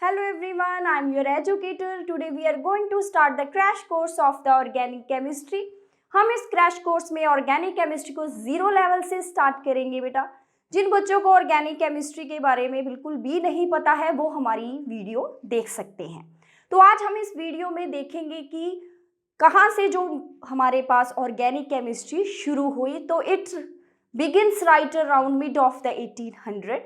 Hello everyone, I am your educator. Today we are going to start the crash course of the organic chemistry. हम इस crash course में organic chemistry को zero level से start करेंगे बेटा। जिन बच्चों को ऑर्गेनिक केमिस्ट्री के बारे में बिल्कुल भी नहीं पता है वो हमारी वीडियो देख सकते हैं। तो आज हम इस वीडियो में देखेंगे कि कहाँ से जो हमारे पास ऑर्गेनिक केमिस्ट्री शुरू हुई। तो it begins right around mid of the 1800.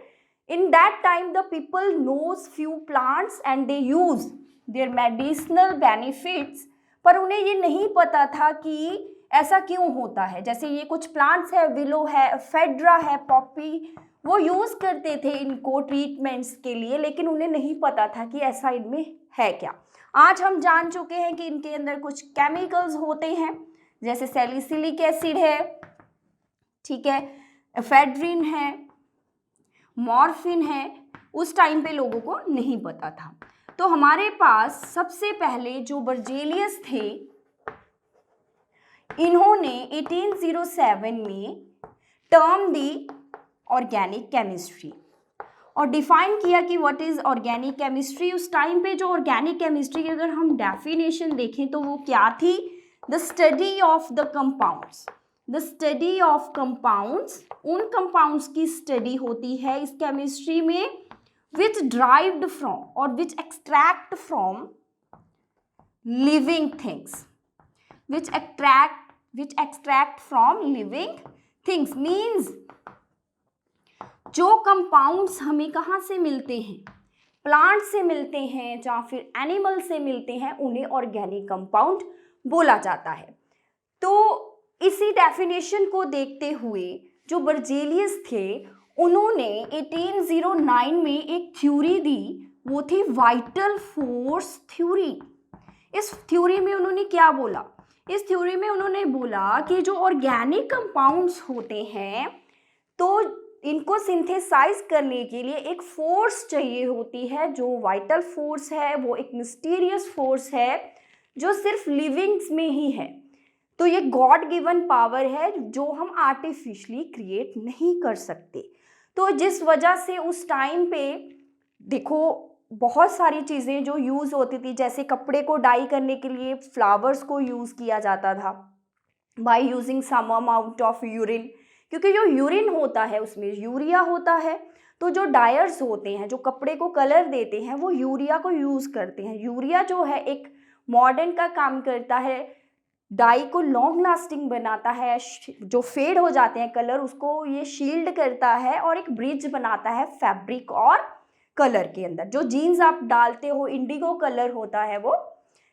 In that time the people knows few plants and they use their medicinal benefits, पर उन्हें ये नहीं पता था कि ऐसा क्यों होता है। जैसे ये कुछ प्लांट्स है, विलो है, फेड्रा है, पॉपी, वो यूज़ करते थे इनको ट्रीटमेंट्स के लिए, लेकिन उन्हें नहीं पता था कि ऐसा इनमें है क्या। आज हम जान चुके हैं कि इनके अंदर कुछ केमिकल्स होते हैं, जैसे सैलिसिलिक एसिड है, ठीक है, एफेड्रिन है, मॉर्फिन है। उस टाइम पे लोगों को नहीं पता था। तो हमारे पास सबसे पहले जो बर्जेलियस थे, इन्होंने 1807 में टर्म दी ऑर्गेनिक केमिस्ट्री और डिफाइन किया कि व्हाट इज ऑर्गेनिक केमिस्ट्री। उस टाइम पे जो ऑर्गेनिक केमिस्ट्री की अगर हम डेफिनेशन देखें तो वो क्या थी? The study of the compounds. The study of compounds, उन कंपाउंड्स की स्टडी होती है इस केमिस्ट्री में विच ड्राइव्ड फ्रॉम और which extract from living things, which extract from living things. Means जो कंपाउंड्स हमें कहाँ से मिलते हैं, प्लांट से मिलते हैं या फिर एनिमल से मिलते हैं, उन्हें ऑर्गेनिक कंपाउंड बोला जाता है। तो इसी डेफिनेशन को देखते हुए जो बर्जेलियस थे उन्होंने 1809 में एक थ्योरी दी, वो थी वाइटल फोर्स थ्योरी। इस थ्योरी में उन्होंने क्या बोला? इस थ्योरी में उन्होंने बोला कि जो ऑर्गेनिक कंपाउंड्स होते हैं तो इनको सिंथेसाइज करने के लिए एक फोर्स चाहिए होती है। जो वाइटल फोर्स है वो एक मिस्टीरियस फोर्स है जो सिर्फ लिविंग्स में ही है। तो ये गॉड गिवन पावर है जो हम आर्टिफिशियली क्रिएट नहीं कर सकते। तो जिस वजह से उस टाइम पे देखो बहुत सारी चीज़ें जो यूज़ होती थी, जैसे कपड़े को डाई करने के लिए फ्लावर्स को यूज़ किया जाता था by using some amount of urine, क्योंकि जो यूरिन होता है उसमें यूरिया होता है। तो जो डायर्स होते हैं जो कपड़े को कलर देते हैं वो यूरिया को यूज़ करते हैं। यूरिया जो है एक मॉडर्न का काम करता है, डाई को लॉन्ग लास्टिंग बनाता है, जो फेड हो जाते हैं कलर उसको ये शील्ड करता है और एक ब्रिज बनाता है फैब्रिक और कलर के अंदर। जो जीन्स आप डालते हो इंडिगो कलर होता है वो,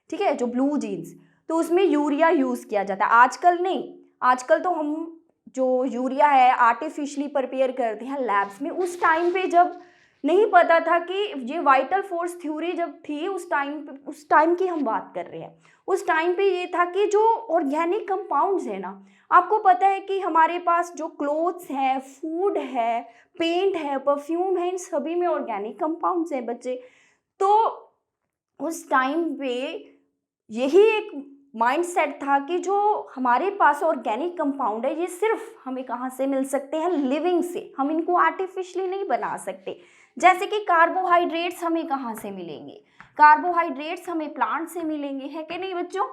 ठीक है, जो ब्लू जीन्स, तो उसमें यूरिया यूज़ किया जाता है। आजकल नहीं, आजकल तो हम जो यूरिया है आर्टिफिशियली प्रिपेयर करते हैं लैब्स में। उस टाइम पे जब नहीं पता था कि ये वाइटल फोर्स थ्योरी जब थी उस टाइम की हम बात कर रहे हैं। उस टाइम पे ये था कि जो ऑर्गेनिक कंपाउंड्स है ना, आपको पता है कि हमारे पास जो क्लोथ्स हैं, फूड है, पेंट है, परफ्यूम है, इन सभी में ऑर्गेनिक कंपाउंड्स हैं बच्चे। तो उस टाइम पे यही एक माइंडसेट था कि जो हमारे पास ऑर्गेनिक कंपाउंड है ये सिर्फ हमें कहाँ से मिल सकते हैं? लिविंग से। हम इनको आर्टिफिशियली नहीं बना सकते। जैसे कि कार्बोहाइड्रेट्स हमें कहाँ से मिलेंगे? कार्बोहाइड्रेट्स हमें प्लांट से मिलेंगे, है कि नहीं बच्चों?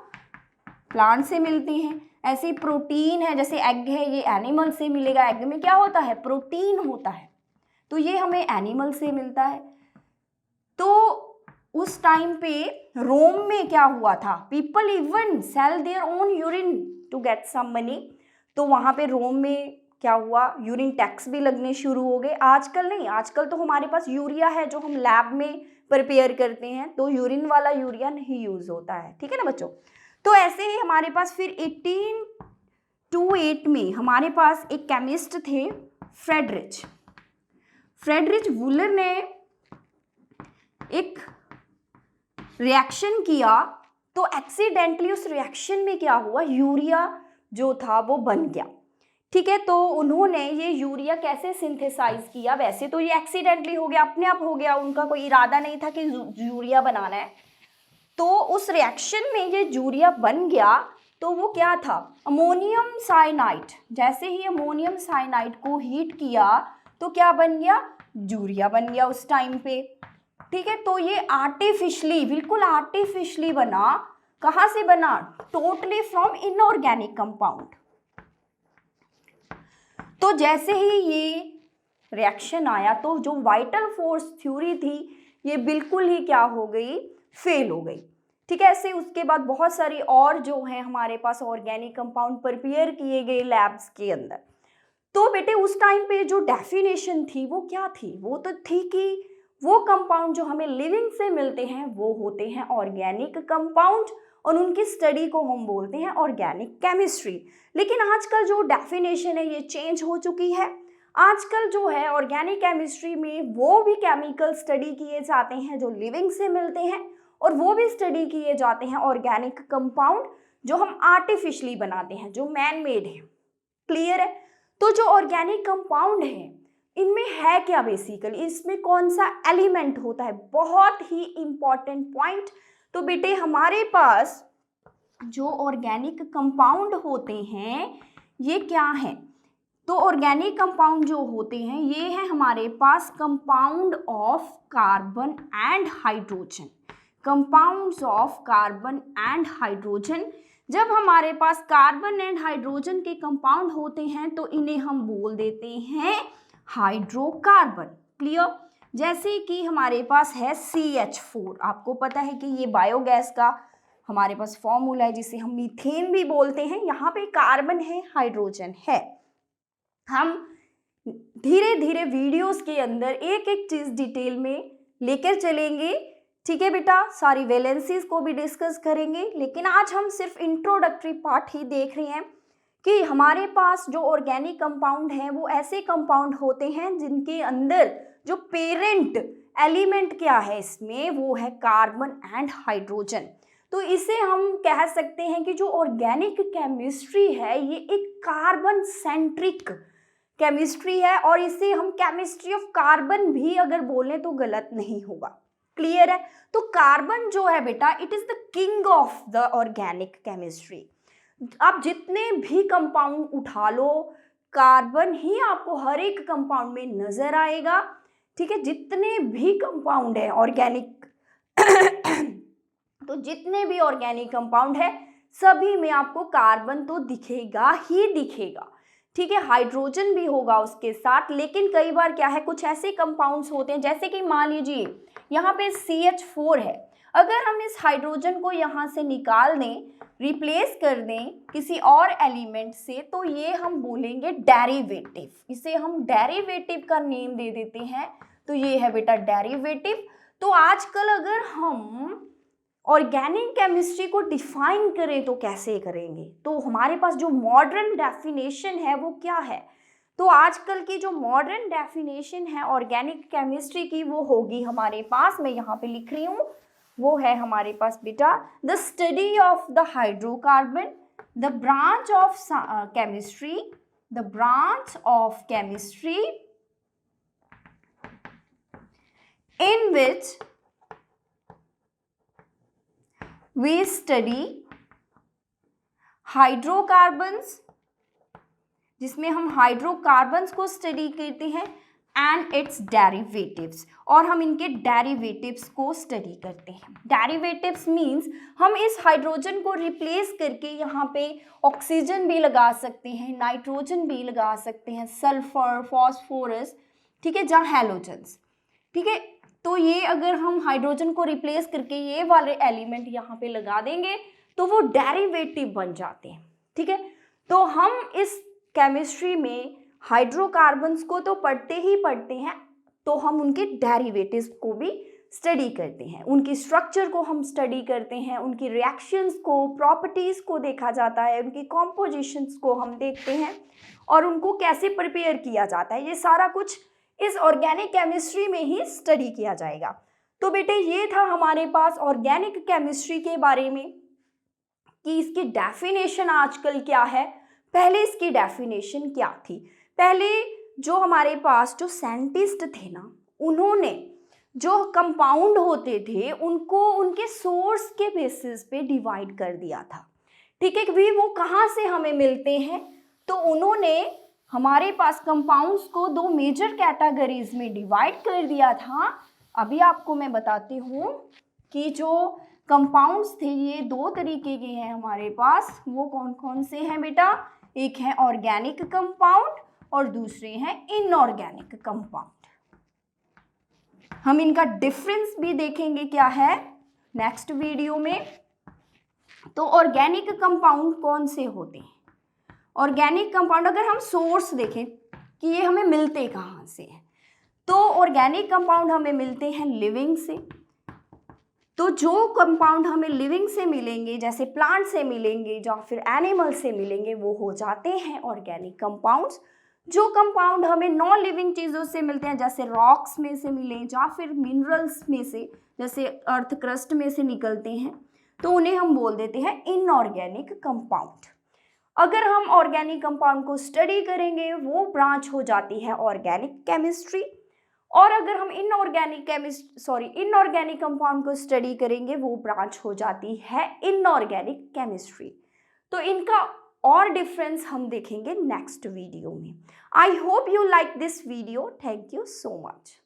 प्लांट से मिलती हैं। ऐसे ही प्रोटीन है, जैसे एग है, ये एनिमल से मिलेगा। एग में क्या होता है? प्रोटीन होता है, तो ये हमें एनिमल से मिलता है। तो उस टाइम पे रोम में क्या हुआ था? People even sell their own urine to get some money. तो वहाँ पे रोम में क्या हुआ? यूरिन टैक्स भी लगने शुरू हो गए। आजकल नहीं, आजकल तो हमारे पास यूरिया है जो हम लैब में प्रिपेयर करते हैं, तो यूरिन वाला यूरिया नहीं यूज़ होता है, ठीक है ना बच्चों। तो ऐसे ही हमारे पास फिर 1828 में हमारे पास एक केमिस्ट थे, फ्रेडरिच वूलर ने एक रिएक्शन किया। तो एक्सीडेंटली उस रिएक्शन में क्या हुआ? यूरिया जो था वो बन गया, ठीक है। तो उन्होंने ये यूरिया कैसे सिंथेसाइज किया? वैसे तो ये एक्सीडेंटली हो गया, अपने आप हो गया, उनका कोई इरादा नहीं था कि यूरिया बनाना है। तो उस रिएक्शन में ये यूरिया बन गया। तो वो क्या था? Ammonium cyanide. जैसे ही अमोनियम साइनाइड को हीट किया तो क्या बन गया? यूरिया बन गया उस टाइम पे। ठीक है, तो ये आर्टिफिशली, बिल्कुल आर्टिफिशली बना, कहाँ से बना, टोटली फ्रॉम इनऑर्गेनिक कंपाउंड। तो जैसे ही ये रिएक्शन आया तो जो वाइटल फोर्स थ्योरी थी ये बिल्कुल ही क्या हो गई, फेल हो गई। ठीक है, ऐसे उसके बाद बहुत सारी और जो है हमारे पास ऑर्गेनिक कंपाउंड प्रिपेयर किए गए लैब्स के अंदर। तो बेटे उस टाइम पे जो डेफिनेशन थी वो क्या थी, वो तो थी कि वो कंपाउंड जो हमें लिविंग से मिलते हैं वो होते हैं ऑर्गेनिक कंपाउंड, और उनकी स्टडी को हम बोलते हैं ऑर्गेनिक केमिस्ट्री। लेकिन आजकल जो डेफिनेशन है ये चेंज हो चुकी है। आजकल जो है ऑर्गेनिक केमिस्ट्री में वो भी केमिकल स्टडी किए जाते हैं जो लिविंग से मिलते हैं, और वो भी स्टडी किए जाते हैं ऑर्गेनिक कंपाउंड जो हम आर्टिफिशियली बनाते हैं, जो मैन मेड है। क्लियर है? तो जो ऑर्गेनिक कंपाउंड है इनमें है क्या बेसिकली, इसमें कौन सा एलिमेंट होता है, बहुत ही इंपॉर्टेंट पॉइंट। तो बेटे हमारे पास जो ऑर्गेनिक कंपाउंड होते हैं ये क्या है, तो ऑर्गेनिक कंपाउंड जो होते हैं ये है हमारे पास compound of carbon and hydrogen, compounds of carbon and hydrogen. जब हमारे पास कार्बन एंड हाइड्रोजन के कंपाउंड होते हैं तो इन्हें हम बोल देते हैं हाइड्रोकार्बन। क्लियर? जैसे कि हमारे पास है CH4, आपको पता है कि ये बायोगैस का हमारे पास फॉर्मूला है जिसे हम मीथेन भी बोलते हैं। यहाँ पे कार्बन है, हाइड्रोजन है। हम धीरे धीरे वीडियोस के अंदर एक एक चीज डिटेल में लेकर चलेंगे। ठीक है बेटा, सारी वैलेंसीज को भी डिस्कस करेंगे, लेकिन आज हम सिर्फ इंट्रोडक्टरी पार्ट ही देख रहे हैं कि हमारे पास जो ऑर्गेनिक कंपाउंड हैं वो ऐसे कंपाउंड होते हैं जिनके अंदर जो पेरेंट एलिमेंट क्या है इसमें, वो है कार्बन एंड हाइड्रोजन। तो इसे हम कह सकते हैं कि जो ऑर्गेनिक केमिस्ट्री है ये एक कार्बन सेंट्रिक केमिस्ट्री है, और इसे हम केमिस्ट्री ऑफ कार्बन भी अगर बोलें तो गलत नहीं होगा। क्लियर है? तो कार्बन जो है बेटा it is the king of the organic chemistry. आप जितने भी कंपाउंड उठा लो कार्बन ही आपको हर एक कंपाउंड में नजर आएगा। ठीक है, जितने भी कंपाउंड है ऑर्गेनिक तो जितने भी ऑर्गेनिक कंपाउंड है सभी में आपको कार्बन तो दिखेगा ही दिखेगा। ठीक है, हाइड्रोजन भी होगा उसके साथ, लेकिन कई बार क्या है कुछ ऐसे कंपाउंड्स होते हैं जैसे कि मान लीजिए यहाँ पे CH4 है, अगर हम इस हाइड्रोजन को यहाँ से निकाल दें, रिप्लेस कर दें किसी और एलिमेंट से, तो ये हम बोलेंगे डेरिवेटिव। इसे हम डेरिवेटिव का नेम दे देते हैं, तो ये है बेटा डेरिवेटिव। तो आजकल अगर हम ऑर्गेनिक केमिस्ट्री को डिफाइन करें तो कैसे करेंगे, तो हमारे पास जो मॉडर्न डेफिनेशन है वो क्या है, तो आजकल की जो मॉडर्न डेफिनेशन है ऑर्गेनिक केमिस्ट्री की वो होगी हमारे पास, मैं यहाँ पे लिख रही हूँ, वो है हमारे पास बेटा the study of the hydrocarbon, the branch of chemistry, the branch of chemistry in which we study hydrocarbons, जिसमें हम हाइड्रोकार्बन्स को स्टडी करते हैं, एंड इट्स डेरिवेटिव्स, और हम इनके डेरिवेटिव्स को स्टडी करते हैं। डेरिवेटिव्स मीन्स हम इस हाइड्रोजन को रिप्लेस करके यहाँ पे ऑक्सीजन भी लगा सकते हैं, नाइट्रोजन भी लगा सकते हैं, सल्फर, फॉस्फोरस, ठीक है, जहाँ हैलोजन्स। ठीक है, तो ये अगर हम हाइड्रोजन को रिप्लेस करके ये वाले एलिमेंट यहाँ पे लगा देंगे तो वो डेरिवेटिव बन जाते हैं। ठीक है, तो हम इस केमिस्ट्री में हाइड्रोकार्बन्स को तो पढ़ते ही पढ़ते हैं, तो हम उनके डेरिवेटिव्स को भी स्टडी करते हैं, उनकी स्ट्रक्चर को हम स्टडी करते हैं, उनकी रिएक्शंस को, प्रॉपर्टीज को देखा जाता है, उनकी कॉम्पोजिशंस को हम देखते हैं, और उनको कैसे प्रिपेयर किया जाता है, ये सारा कुछ इस ऑर्गेनिक केमिस्ट्री में ही स्टडी किया जाएगा। तो बेटे ये था हमारे पास ऑर्गेनिक केमिस्ट्री के बारे में कि इसकी डेफिनेशन आजकल क्या है। पहले इसकी डेफिनेशन क्या थी, पहले जो हमारे पास जो साइंटिस्ट थे ना, उन्होंने जो कंपाउंड होते थे उनको उनके सोर्स के बेसिस पे डिवाइड कर दिया था। ठीक है, कि वो कहाँ से हमें मिलते हैं, तो उन्होंने हमारे पास कंपाउंड्स को दो मेजर कैटेगरीज में डिवाइड कर दिया था। अभी आपको मैं बताती हूँ कि जो कंपाउंड्स थे ये दो तरीके के हैं हमारे पास, वो कौन कौन से हैं बेटा? एक है ऑर्गेनिक कंपाउंड और दूसरे हैं इनऑर्गेनिक कंपाउंड। हम इनका डिफरेंस भी देखेंगे क्या है नेक्स्ट वीडियो में। तो ऑर्गेनिक कंपाउंड कौन से होते हैं? ऑर्गेनिक कंपाउंड अगर हम सोर्स देखें कि ये हमें मिलते कहाँ से हैं, तो ऑर्गेनिक कंपाउंड हमें मिलते हैं लिविंग से। तो जो कंपाउंड हमें लिविंग से मिलेंगे, जैसे प्लांट से मिलेंगे या फिर एनिमल से मिलेंगे, वो हो जाते हैं ऑर्गेनिक कंपाउंड्स। जो कंपाउंड हमें नॉन लिविंग चीज़ों से मिलते हैं, जैसे रॉक्स में से मिले या फिर मिनरल्स में से, जैसे अर्थ क्रस्ट में से निकलते हैं, तो उन्हें हम बोल देते हैं इनऑर्गेनिक कंपाउंड। अगर हम ऑर्गेनिक कंपाउंड को स्टडी करेंगे वो ब्रांच हो जाती है ऑर्गेनिक केमिस्ट्री। और अगर हम इनऑर्गेनिक कंपाउंड को स्टडी करेंगे वो ब्रांच हो जाती है इनऑर्गेनिक केमिस्ट्री। तो इनका और डिफरेंस हम देखेंगे नेक्स्ट वीडियो में। I hope you like this video. Thank you so much.